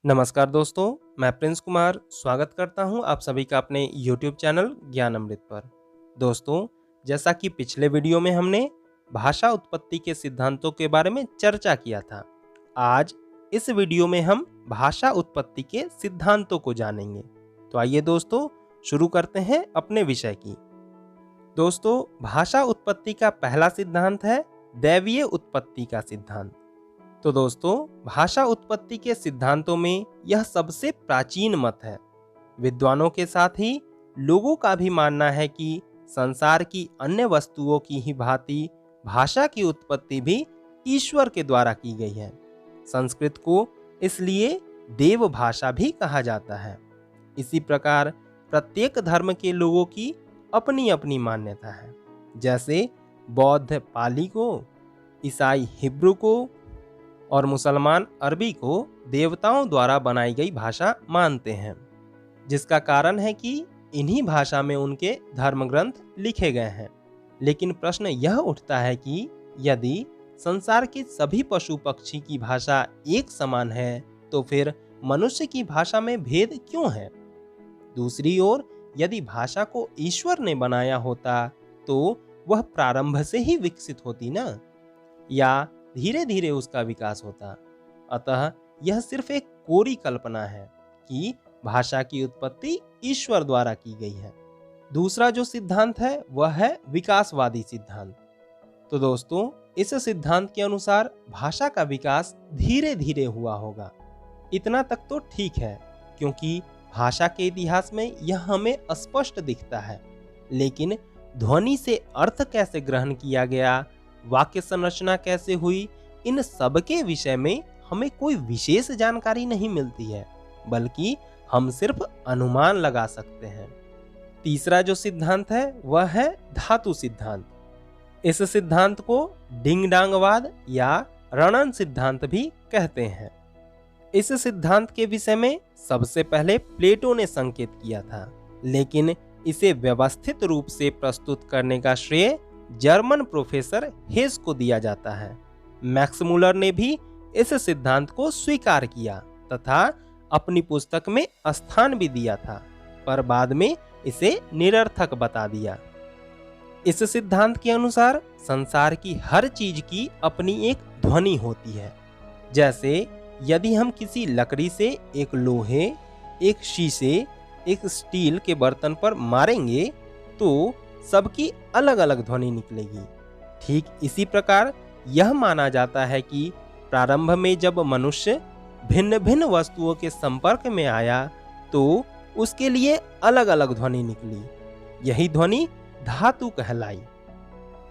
नमस्कार दोस्तों, मैं प्रिंस कुमार स्वागत करता हूं आप सभी का अपने YouTube चैनल ज्ञान अमृत पर। दोस्तों, जैसा कि पिछले वीडियो में हमने भाषा उत्पत्ति के सिद्धांतों के बारे में चर्चा किया था, आज इस वीडियो में हम भाषा उत्पत्ति के सिद्धांतों को जानेंगे। तो आइए दोस्तों, शुरू करते हैं अपने विषय की। दोस्तों, भाषा उत्पत्ति का पहला सिद्धांत है दैवीय उत्पत्ति का सिद्धांत। तो दोस्तों, भाषा उत्पत्ति के सिद्धांतों में यह सबसे प्राचीन मत है। विद्वानों के साथ ही लोगों का भी मानना है कि संसार की अन्य वस्तुओं की ही भांति भाषा की उत्पत्ति भी ईश्वर के द्वारा की गई है। संस्कृत को इसलिए देव भाषा भी कहा जाता है। इसी प्रकार प्रत्येक धर्म के लोगों की अपनी अपनी मान्यता है। जैसे बौद्ध पाली को, ईसाई हिब्रू को और मुसलमान अरबी को देवताओं द्वारा बनाई गई भाषा मानते हैं, जिसका कारण है कि इन्हीं भाषा में उनके धर्म ग्रंथ लिखे गए हैं। लेकिन प्रश्न यह उठता है कि यदि संसार के सभी पशु पक्षी की भाषा एक समान है, तो फिर मनुष्य की भाषा में भेद क्यों है? दूसरी ओर, यदि भाषा को ईश्वर ने बनाया होता तो वह प्रारंभ से ही विकसित होती ना, या धीरे धीरे उसका विकास होता। अतः यह सिर्फ एक कोरी कल्पना है कि भाषा की उत्पत्ति ईश्वर द्वारा की गई है। दूसरा जो सिद्धांत है वह है विकासवादी सिद्धांत। तो दोस्तों, इस सिद्धांत के अनुसार भाषा का विकास धीरे धीरे हुआ होगा। इतना तक तो ठीक है, क्योंकि भाषा के इतिहास में यह हमें स्पष्ट दिखता है। लेकिन ध्वनि से अर्थ कैसे ग्रहण किया गया, वाक्य संरचना कैसे हुई, इन सब के विषय में हमें कोई विशेष जानकारी नहीं मिलती है, बल्कि हम सिर्फ अनुमान लगा सकते हैं। तीसरा जो सिद्धांत है वह है धातु सिद्धांत। इस सिद्धांत को डिंग-डांगवाद या रणन सिद्धांत भी कहते हैं। इस सिद्धांत के विषय में सबसे पहले प्लेटो ने संकेत किया था, लेकिन इसे व्यवस्थित रूप से प्रस्तुत करने का श्रेय जर्मन प्रोफेसर हेस को दिया जाता है। मैक्स मूलर ने भी इस सिद्धांत को स्वीकार किया तथा अपनी पुस्तक में स्थान भी दिया था, पर बाद में इसे निरर्थक बता दिया। इस सिद्धांत के अनुसार संसार की हर चीज की अपनी एक ध्वनि होती है। जैसे यदि हम किसी लकड़ी से एक लोहे, एक शीशे, एक स्टील के बर्तन पर मारेंगे तो सबकी अलग अलग ध्वनि निकलेगी। ठीक इसी प्रकार यह माना जाता है कि प्रारंभ में जब मनुष्य भिन्न भिन्न वस्तुओं के संपर्क में आया तो उसके लिए अलग अलग ध्वनि निकली। यही ध्वनि धातु कहलाई।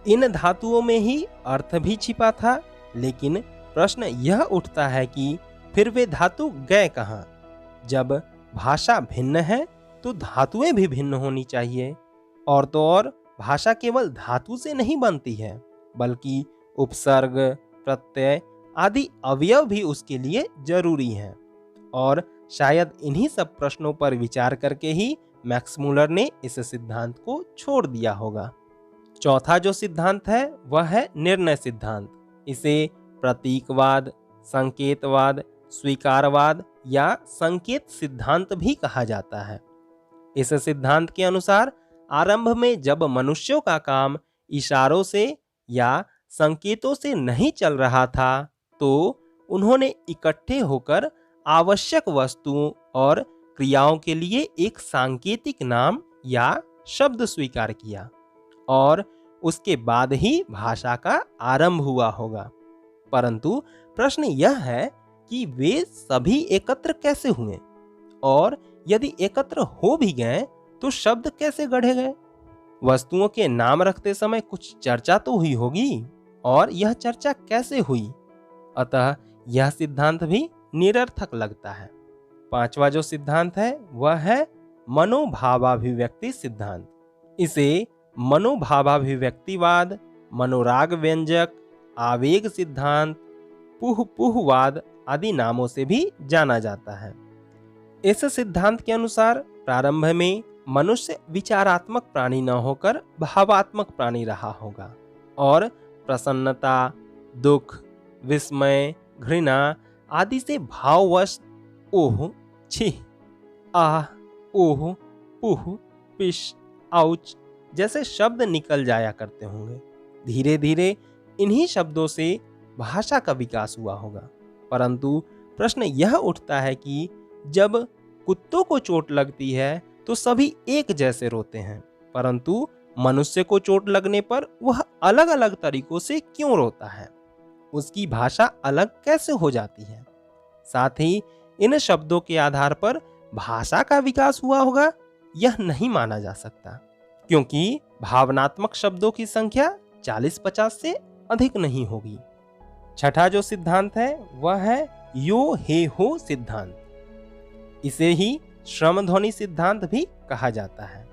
इन धातुओं में ही अर्थ भी छिपा था। लेकिन प्रश्न यह उठता है कि फिर वे धातु गए कहाँ? जब भाषा भिन्न है तो धातुएं भी भिन्न होनी चाहिए। और तो और भाषा केवल धातु से नहीं बनती है, बल्कि उपसर्ग, प्रत्यय आदि अवयव भी उसके लिए जरूरी हैं। और शायद इन्हीं सब प्रश्नों पर विचार करके ही मैक्स मूलर ने इस सिद्धांत को छोड़ दिया होगा। चौथा जो सिद्धांत है वह है निर्णय सिद्धांत। इसे प्रतीकवाद, संकेतवाद, स्वीकारवाद या संकेत सिद्धांत भी कहा जाता है। इस सिद्धांत के अनुसार आरंभ में जब मनुष्यों का काम इशारों से या संकेतों से नहीं चल रहा था, तो उन्होंने इकट्ठे होकर आवश्यक वस्तुओं और क्रियाओं के लिए एक सांकेतिक नाम या शब्द स्वीकार किया, और उसके बाद ही भाषा का आरंभ हुआ होगा। परंतु प्रश्न यह है कि वे सभी एकत्र कैसे हुए, और यदि एकत्र हो भी गए तो शब्द कैसे गढ़े गए? वस्तुओं के नाम रखते समय कुछ चर्चा तो हुई होगी, और यह चर्चा कैसे हुई? अतः यह सिद्धांत भी निरर्थक लगता है। पांचवा जो सिद्धांत है वह है मनोभावाभिव्यक्ति सिद्धांत। इसे मनोभावाभिव्यक्तिवाद, मनोराग व्यंजक, आवेग सिद्धांत, पुहपुहवाद आदि नामों से भी जाना जाता है। इस सिद्धांत के अनुसार प्रारंभ में मनुष्य विचारात्मक प्राणी न होकर भावात्मक प्राणी रहा होगा, और प्रसन्नता, दुख, विस्मय, घृणा आदि से भाववश ओह, छी, आह, ओह, पुह, पिश, आउच जैसे शब्द निकल जाया करते होंगे। धीरे धीरे इन्हीं शब्दों से भाषा का विकास हुआ होगा। परंतु प्रश्न यह उठता है कि जब कुत्तों को चोट लगती है तो सभी एक जैसे रोते हैं, परंतु मनुष्य को चोट लगने पर वह अलग अलग तरीकों से क्यों रोता है? उसकी भाषा अलग कैसे हो जाती है? साथ ही इन शब्दों के आधार पर भाषा का विकास हुआ होगा, यह नहीं माना जा सकता, क्योंकि भावनात्मक शब्दों की संख्या 40-50 से अधिक नहीं होगी। छठा जो सिद्धांत है वह है यो हे हो सिद्धांत। इसे ही श्रम ध्वनि सिद्धांत भी कहा जाता है।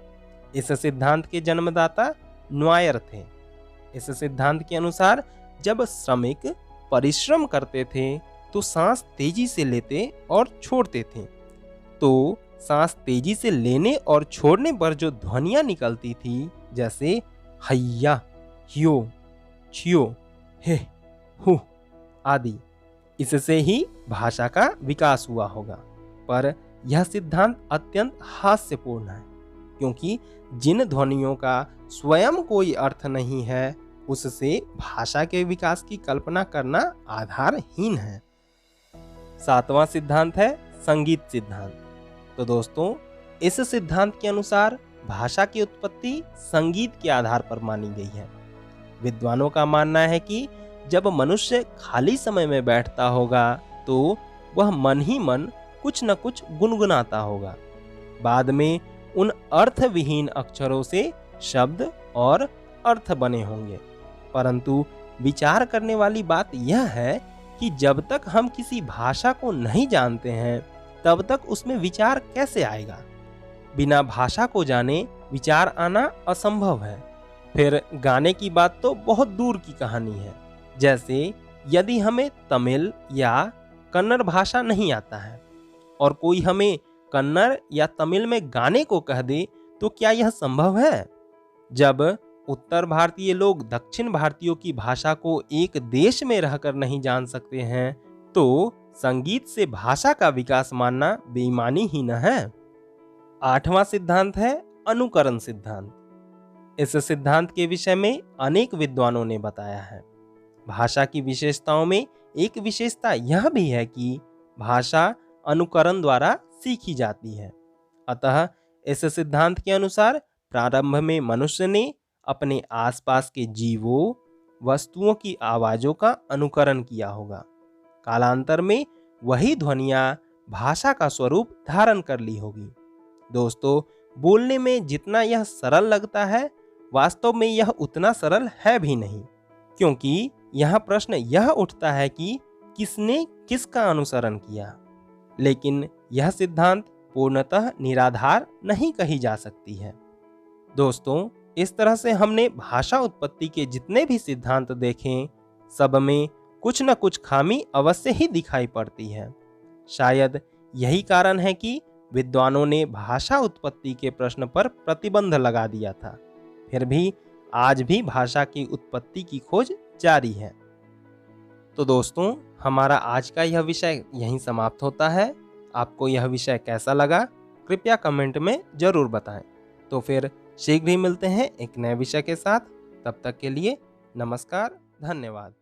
इस सिद्धांत के जन्मदाता न्वायर थे। इस सिद्धांत के अनुसार जब श्रमिक परिश्रम करते थे तो सांस तेजी से लेते और छोड़ते थे, तो सांस तेजी से लेने और छोड़ने पर जो ध्वनियां निकलती थी, जैसे हैया, ह्यो, छियो, हे, हु आदि, इससे ही भाषा का विकास हुआ होगा। पर यह सिद्धांत अत्यंत हास्यपूर्ण है, क्योंकि जिन ध्वनियों का स्वयं कोई अर्थ नहीं है, उससे भाषा के विकास की कल्पना करना आधारहीन है। सातवां सिद्धांत है संगीत सिद्धांत। तो दोस्तों, इस सिद्धांत के अनुसार भाषा की उत्पत्ति संगीत के आधार पर मानी गई है। विद्वानों का मानना है कि जब मनुष्य खाली समय में बैठता होगा तो वह मन ही मन कुछ न कुछ गुनगुनाता होगा। बाद में उन अर्थविहीन अक्षरों से शब्द और अर्थ बने होंगे। परंतु विचार करने वाली बात यह है कि जब तक हम किसी भाषा को नहीं जानते हैं, तब तक उसमें विचार कैसे आएगा? बिना भाषा को जाने विचार आना असंभव है। फिर गाने की बात तो बहुत दूर की कहानी है। जैसे यदि हमें तमिल या कन्नड़ भाषा नहीं आता है और कोई हमें कन्नड़ या तमिल में गाने को कह दे, तो क्या यह संभव है? जब उत्तर भारतीय लोग दक्षिण भारतीयों की भाषा को एक देश में रहकर नहीं जान सकते हैं, तो संगीत से भाषा का विकास मानना बेईमानी ही न है। आठवां सिद्धांत है अनुकरण सिद्धांत। इस सिद्धांत के विषय में अनेक विद्वानों ने बताया है। भाषा की विशेषताओं में एक विशेषता यह भी है कि भाषा अनुकरण द्वारा सीखी जाती है। अतः इस सिद्धांत के अनुसार प्रारंभ में मनुष्य ने अपने आसपास के जीवों, वस्तुओं की आवाजों का अनुकरण किया होगा। कालांतर में वही ध्वनियां भाषा का स्वरूप धारण कर ली होगी। दोस्तों, बोलने में जितना यह सरल लगता है, वास्तव में यह उतना सरल है भी नहीं, क्योंकि यह प्रश्न यह उठता है कि किसने किसका अनुसरण किया। लेकिन यह सिद्धांत पूर्णतः निराधार नहीं कही जा सकती है। दोस्तों, इस तरह से हमने भाषा उत्पत्ति के जितने भी सिद्धांत देखें, सब में कुछ न कुछ खामी अवश्य ही दिखाई पड़ती है। शायद यही कारण है कि विद्वानों ने भाषा उत्पत्ति के प्रश्न पर प्रतिबंध लगा दिया था। फिर भी आज भी भाषा की उत्पत्ति की खोज जारी है। तो दोस्तों, हमारा आज का यह विषय यहीं समाप्त होता है। आपको यह विषय कैसा लगा, कृपया कमेंट में जरूर बताएं। तो फिर शीघ्र ही मिलते हैं एक नए विषय के साथ। तब तक के लिए नमस्कार, धन्यवाद।